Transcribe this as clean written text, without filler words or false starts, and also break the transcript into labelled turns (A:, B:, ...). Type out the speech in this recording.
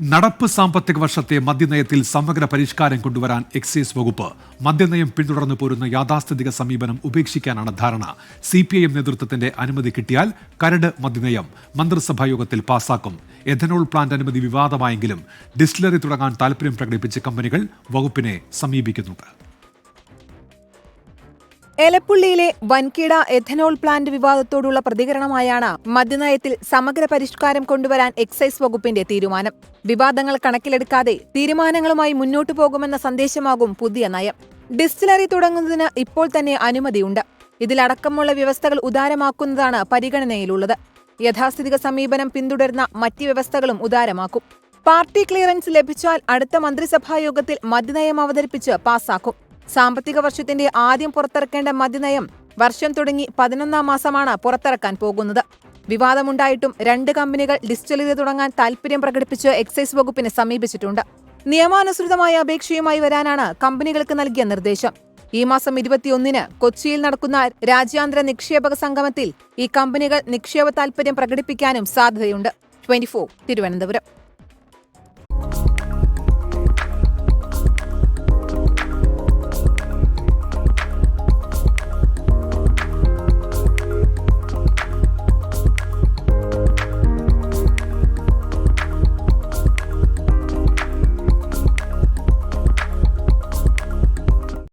A: നടപ്പ് സാമ്പത്തിക വർഷത്തെ മദ്യനയത്തിൽ സമഗ്ര പരിഷ്കാരം കൊണ്ടുവരാൻ എക്സൈസ് വകുപ്പ് മദ്യനയം പിന്തുടർന്നു പോരുന്ന യാഥാസ്ഥിതിക സമീപനം ഉപേക്ഷിക്കാനാണ് ധാരണ. CPIM നേതൃത്വത്തിന്റെ അനുമതി കിട്ടിയാൽ കരട് മദ്യനയം മന്ത്രിസഭാ യോഗത്തിൽ പാസാക്കും. എഥനോൾ പ്ലാന്റ് അനുമതി വിവാദമായെങ്കിലും ഡിസ്റ്റിലറി തുടങ്ങാൻ താൽപര്യം പ്രകടിപ്പിച്ച കമ്പനികൾ വകുപ്പിനെ സമീപിക്കുന്നുണ്ട്.
B: എലപ്പുള്ളിയിലെ വൻകിട എഥനോൾ പ്ലാന്റ് വിവാദത്തോടുള്ള പ്രതികരണമായാണ് മദ്യനയത്തിൽ സമഗ്ര പരിഷ്കാരം കൊണ്ടുവരാൻ എക്സൈസ് വകുപ്പിന്റെ തീരുമാനം. വിവാദങ്ങൾ കണക്കിലെടുക്കാതെ തീരുമാനങ്ങളുമായി മുന്നോട്ടു പോകുമെന്ന സന്ദേശമാകും പുതിയ നയം. ഡിസ്റ്റിലറി തുടങ്ങുന്നതിന് ഇപ്പോൾ തന്നെ അനുമതിയുണ്ട്. ഇതിലടക്കമുള്ള വ്യവസ്ഥകൾ ഉദാരമാക്കുന്നതാണ് പരിഗണനയിലുള്ളത്. യഥാസ്ഥിതിക സമീപനം പിന്തുടരുന്ന മറ്റ് വ്യവസ്ഥകളും ഉദാരമാക്കും. പാർട്ടി ക്ലിയറൻസ് ലഭിച്ചാൽ അടുത്ത മന്ത്രിസഭായോഗത്തിൽ മദ്യനയം അവതരിപ്പിച്ച് പാസാക്കും. സാമ്പത്തിക വർഷത്തിന്റെ ആദ്യം പുറത്തിറക്കേണ്ട മദ്യനയം വർഷം തുടങ്ങി 11ാം മാസമാണ് പുറത്തിറക്കാൻ പോകുന്നത്. വിവാദമുണ്ടായിട്ടും 2 കമ്പനികൾ ഡിസ്റ്റിലറി തുടങ്ങാൻ താൽപര്യം പ്രകടിപ്പിച്ച് എക്സൈസ് വകുപ്പിനെ സമീപിച്ചിട്ടുണ്ട്. നിയമാനുസൃതമായ അപേക്ഷയുമായി വരാനാണ് കമ്പനികൾക്ക് നൽകിയ നിർദ്ദേശം. ഈ മാസം 21-ന് കൊച്ചിയിൽ നടക്കുന്ന രാജ്യാന്തര നിക്ഷേപക സംഗമത്തിൽ ഈ കമ്പനികൾ നിക്ഷേപ താൽപര്യം പ്രകടിപ്പിക്കാനും സാധ്യതയുണ്ട്. 24 തിരുവനന്തപുരം.